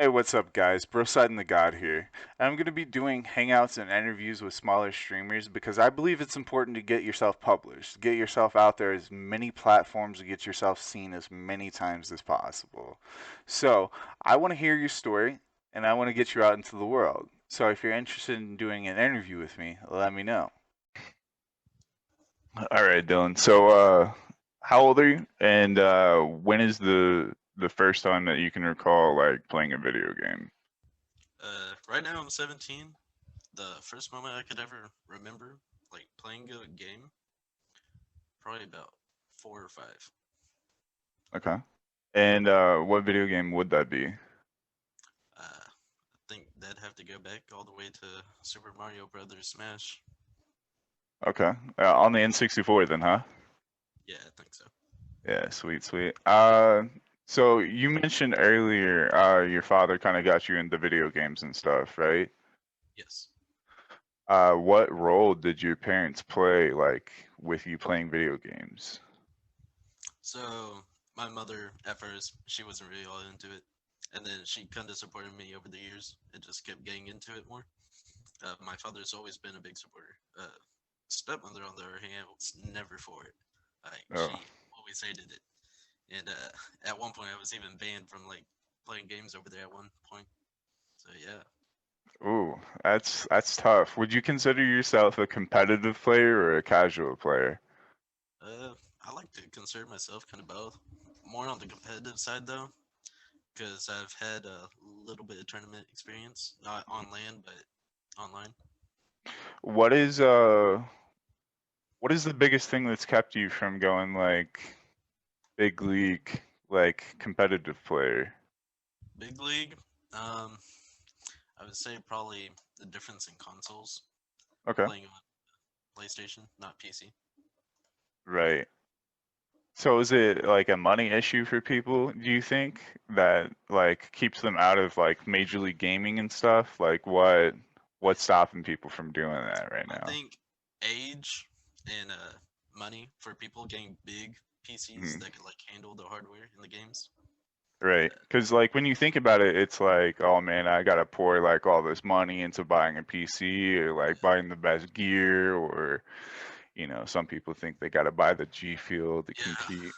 Hey, what's up, guys? Broside and the God here. I'm going to be doing hangouts and interviews with smaller streamers because I believe it's important to get yourself published, get yourself out there as many platforms, to get yourself seen as many times as possible. So, I want to hear your story and I want to get you out into the world. So, if you're interested in doing an interview with me, let me know. All right, Dylan. How old are you? And when is the first time that you can recall like playing a video game? Right now I'm 17. The first moment I could ever remember, like playing a game, probably about 4 or 5. Okay. And what video game would that be? I think that'd have to go back all the way to Super Mario Brothers Smash. Okay. On the N64 then, huh? Yeah, I think so. Yeah, sweet, sweet. So you mentioned earlier your father kind of got you into video games and stuff, right? Yes. What role did your parents play like with you playing video games? So my mother, at first, she wasn't really all into it, and then she kind of supported me over the years and just kept getting into it more. My father's always been a big supporter. Stepmother, on the other hand, was never for it. Like Oh. she always hated it. And at one point, I was even banned from like playing games over there at one point. So yeah, Ooh, that's tough. Would you consider yourself a competitive player or a casual player? I like to consider myself kind of both. More on the competitive side though, because I've had a little bit of tournament experience, not on land but online. What is uh what is the biggest thing that's kept you from going like big league, like competitive player? Big league, um, I would say probably the difference in consoles. Okay. Playing on PlayStation, not PC. Right. So is it like a money issue for people, do you think, that like keeps them out of like Major League Gaming and stuff? Like what's stopping people from doing that right I now? think age and money for people getting big PCs Mhm. that could like handle the hardware in the games. Right, because like when you think about it, it's like, oh man, I gotta pour like all this money into buying a PC or like buying the best gear, or some people think they gotta buy the G Fuel to Yeah, compete.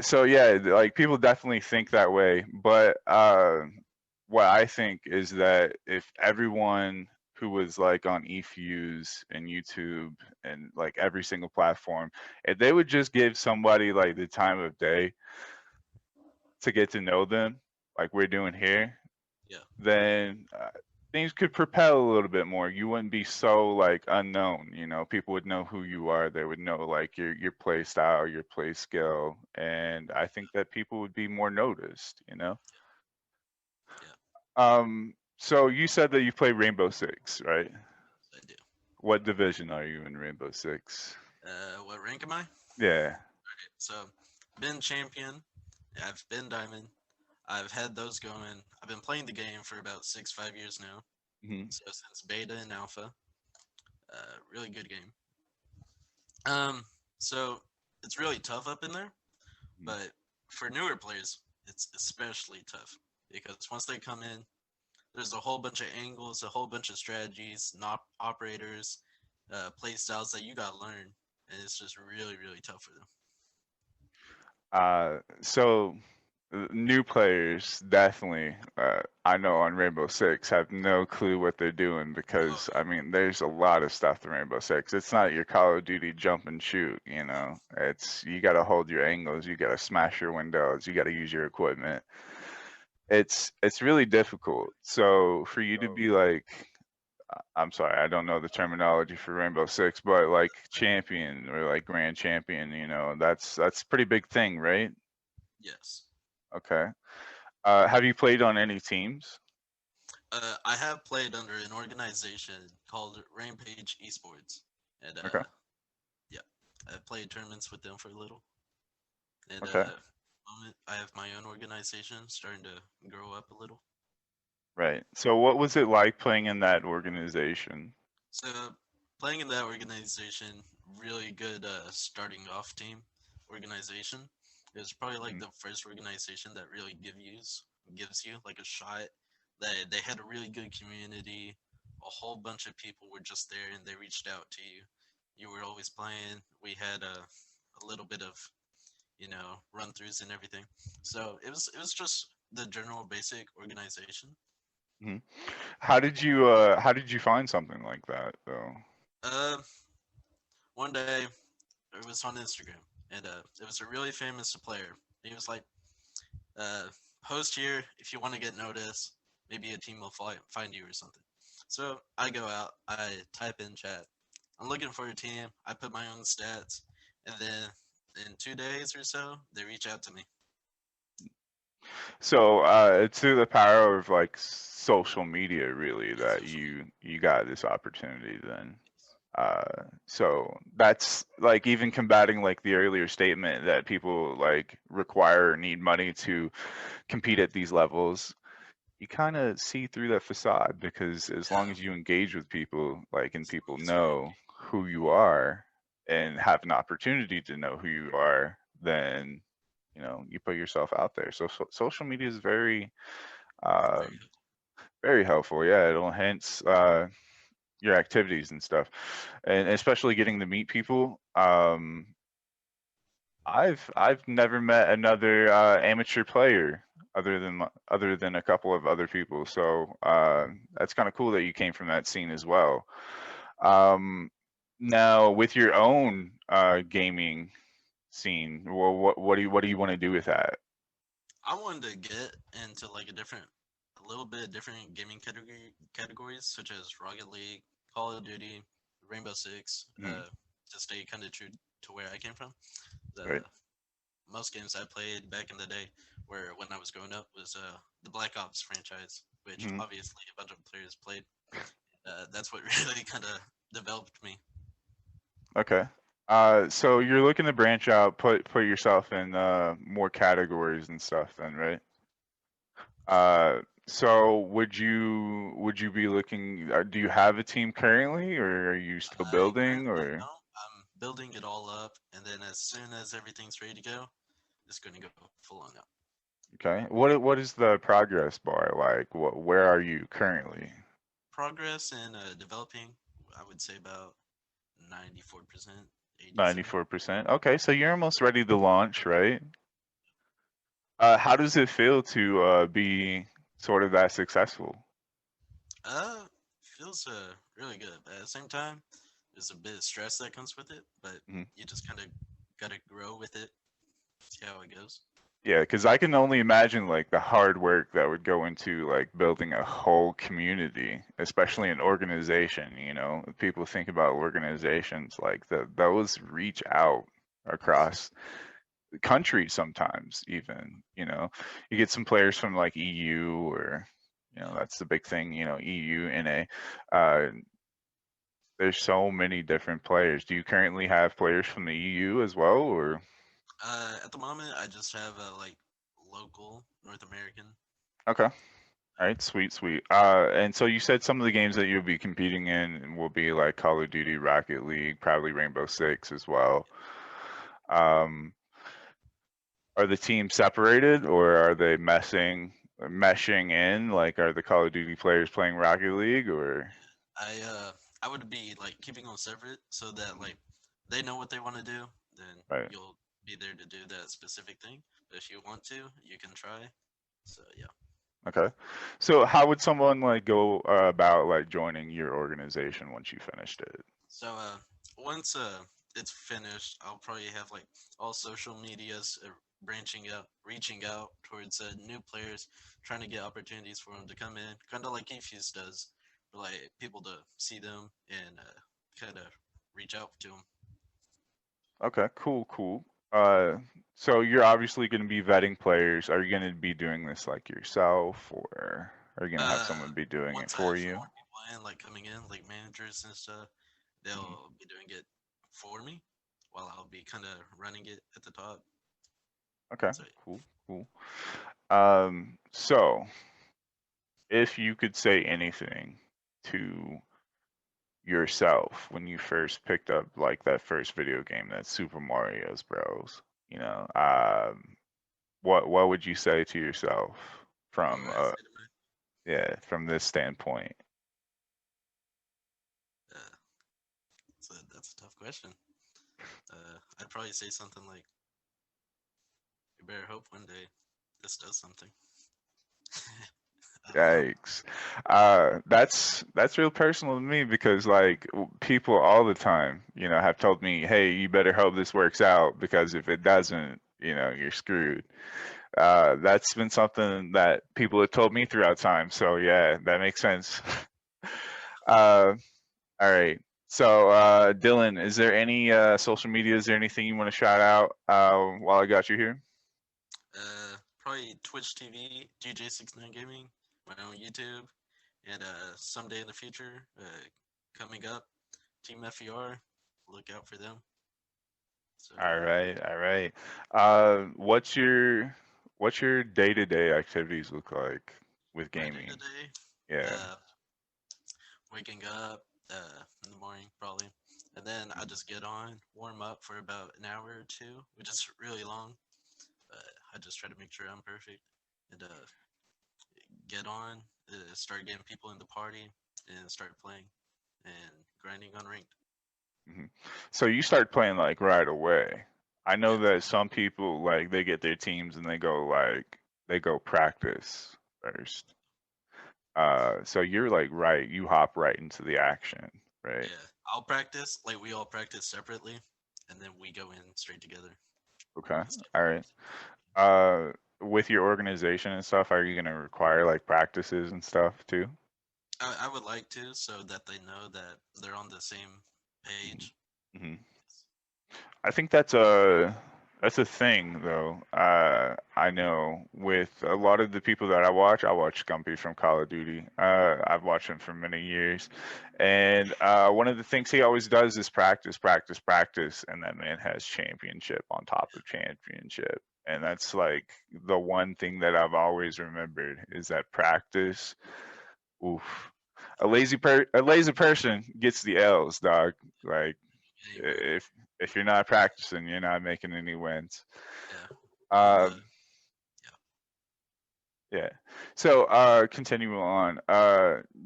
So yeah, like people definitely think that way, but what I think is that if everyone who was like on eFuse and YouTube and like every single platform, if they would just give somebody like the time of day to get to know them, like we're doing here, yeah, then things could propel a little bit more. You wouldn't be so like unknown. People would know who you are. They would know like your play style, your play skill, and I think that people would be more noticed. yeah. So you said that you play Rainbow Six, right? I do. What division are you in Rainbow Six? What rank am I? Yeah. So, been champion. I've been diamond. I've had those going. I've been playing the game for about 5 years now. Hmm. So since beta and alpha, really good game. So it's really tough up in there, but for newer players, it's especially tough because once they come in, there's a whole bunch of angles, a whole bunch of strategies, not operators, play styles that you gotta learn, and it's just really, really tough for them. So new players definitely, I know on Rainbow Six have no clue what they're doing Oh because yeah, I mean there's a lot of stuff in Rainbow Six. It's not your Call of Duty jump and shoot, no, It's you got to hold your angles, you got to smash your windows, you got to use your equipment. It's really difficult. So for you to be like, I'm sorry, I don't know the terminology for Rainbow Six, but like champion or like grand champion, that's a pretty big thing, right? yes. Okay. Have you played on any teams? I have played under an organization called Rampage Esports, and Okay. yeah, I played tournaments with them for a little. And Okay. moment, I have my own organization starting to grow up a little. Right. So what was it like playing in that organization? So playing in that organization, really good starting off team organization. It was probably like Mhm. the first organization that really give yous. gives you like a shot. They had a really good community. A whole bunch of people were just there and they reached out to you. You were always playing. We had a little bit of run throughs and everything. So it was just the general basic organization. Mhm. How did you find something like that though? Uh, One day it was on Instagram, and it was a really famous player. He was like, uh, "Post here if you want to get noticed. Maybe a team will find you or something." So I go out, I type in chat. I'm looking for a team. I put my own stats, and then in 2 days or so, they reach out to me. So it's through the power of like social media really Yeah, that social media. you got this opportunity then. So that's like even combating like the earlier statement that people like require or need money to compete at these levels. You kind of see through that facade because as long Yeah, as you engage with people, like, and as long people as you're know who you are and have an opportunity to know who you are, then you put yourself out there. So social media is very, uh, very very helpful. Yeah, it'll enhance your activities and stuff, and especially getting to meet people. I've never met another amateur player other than a couple of other people. So that's kind of cool that you came from that scene as well. Um, Now, with your own gaming scene, well, what do you want to do with that? I wanted to get into like a little bit different gaming categories such as Rocket League, Call of Duty, Rainbow Six, Mm, to stay kind of true to where I came from. The right. most games I played back in the day, where when I was growing up, was the Black Ops franchise, which Mhm. obviously a bunch of players played. That's what really kind of developed me. Okay. So you're looking to branch out, put yourself in more categories and stuff, then, right? So would you be looking? Do you have a team currently, or are you still I building? currently Or don't. I'm building it all up, and then as soon as everything's ready to go, it's going to go full on out. okay, what is the progress bar like? Where are you currently? Progress in developing, I would say about 94%, 87. 94%. Okay, so you're almost ready to launch, right? How does it feel to be sort of that successful? Feels really good, but at the same time, there's a bit of stress that comes with it, but Mhm. you just kind of gotta grow with it, see how it goes. Yeah, because I can only imagine like the hard work that would go into like building a whole community, especially Yeah, an organization. People think about organizations like those reach out across the country sometimes. Even you get some players from like EU or yeah. that's the big thing. EU, NA. Uh, there's so many different players. Do you currently have players from the EU as well, or? At the moment, I just have a like local North American. Okay. All right, sweet, sweet. And so you said some of the games that you'll be competing in will be like Call of Duty, Rocket League, probably Rainbow Six as well. Um, are the teams separated or are they meshing in? Like, are the Call of Duty players playing Rocket League or? I would be like keeping them separate so that Mhm. like they know what they want to do. Then Right. you'll be there to do that specific thing. But if you want to, you can try. So yeah. Okay. So how would someone like go about like joining your organization once you finished it? So once it's finished, I'll probably have like all social medias branching out, reaching out towards new players, trying to get opportunities for them to come in, kind of like eFuse does, for like people to see them and kind of reach out to them. Okay, cool, cool. Uh, so you're obviously going to be vetting players. Are you going to be doing this like yourself, or are you going to have Uh, someone be doing it Once I for have you? more people in, like coming in, like managers and stuff, Mhm. they'll be doing it for me, while I'll be kind of running it at the top. Okay, So cool, cool. So if you could say anything to yourself when you first picked up like that first video game, that Super Mario's Bros, what would you say to yourself? from Or as anime. yeah, from this standpoint? Uh, that's a tough question. I'd probably say something like, "You better hope one day this does something." I don't know. Yikes. That's real personal to me because like people all the time, have told me, "Hey, you better hope this works out because if it doesn't, you're screwed." That's been something that people have told me throughout time. So yeah, that makes sense. uh, all right. So Dylan, is there any social media? Is there anything you want to shout out while I got you here? Probably Twitch TV, DJ69gaming, my own YouTube, and someday in the future, coming up, Team FER. Look out for them. So All right, all right. What's your day-to-day activities look like with my day to gaming? day, Yeah. waking up in the morning probably, and then I just get on, warm up for about an hour or two, which is really long. But I just try to make sure I'm perfect and get on, start getting people in the party, and start playing and grinding on ranked. hmm So you start playing like right away. I know Yes. that some people like they get their teams and they go practice first. So you're like you hop right into the action, right? Yeah, I'll practice like we all practice separately, and then we go in straight together Okay. instead All of right. With your organization and stuff, are you gonna require like practices and stuff too? I would like to, so that they know that they're on the same page. hmm Yes. I think that's a thing though. I know with a lot of the people that I watch Gumpy from Call of Duty. I've watched him for many years, and one of the things he always does is practice, practice, practice, and that man has championship on top of championship. And that's like the one thing that I've always remembered is that practice. Oof. A lazy person gets the L's, dog. Like Amen. if you're not practicing, you're not making any wins. Yeah. On the Um, yeah. yeah. So continuing on,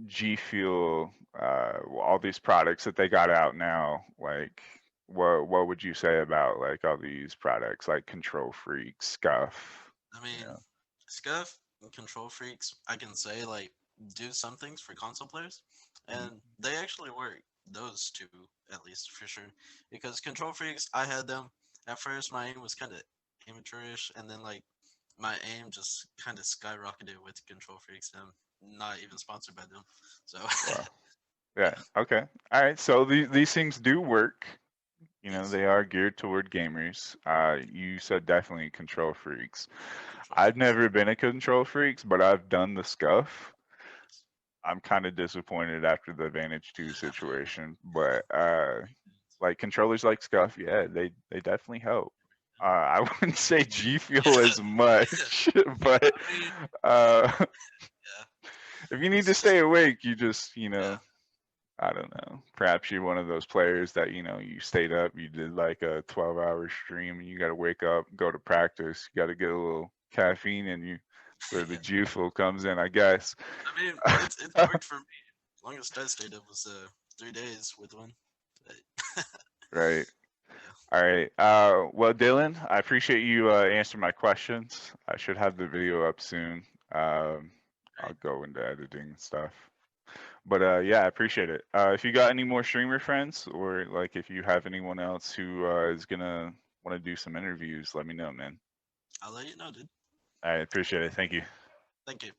G Fuel, all these products that they got out now, like what would you say about like all these products like Control Freak, Scuff? I You mean, know. Scuff and Control Freaks, I can say like do some things for console players, Mhm. and they actually work. Those two, at least for sure, because Control Freaks, I had them at first. My aim was kind of amateurish, and then like my aim just kind of skyrocketed with Control Freaks. And I'm not even sponsored by them, so Wow. Yeah. yeah, Okay. All right. So these things do work. yes, They are geared toward gamers. You said definitely Control Freaks. Control I've Freaks, never been a Control Freaks, but I've done the Scuff. yes. I'm kind of disappointed after the Vantage 2 situation, but Makes like controllers like Scuff, yeah, they definitely help. I wouldn't say G Fuel sense. as much, but I mean, uh, yeah, if you need it's to just stay awake, you just, yeah, I don't know. Perhaps you're one of those players that, you stayed up, you did like a 12-hour stream, and you got to wake up, go to practice. You got to get a little caffeine in you. That's where the G Fuel comes in, I guess. I mean, it's worked for me. Longest I stayed up was 3 days with one. But, Right. yeah, All right. Well, Dylan, I appreciate you answering my questions. I should have the video up soon. Um, I'll right. go into editing and stuff. But yeah, I appreciate it. If you got any more streamer friends, or like if you have anyone else who is gonna want to do some interviews, let me know, man. I'll let you know, dude. I appreciate it. Thank you. Thank you.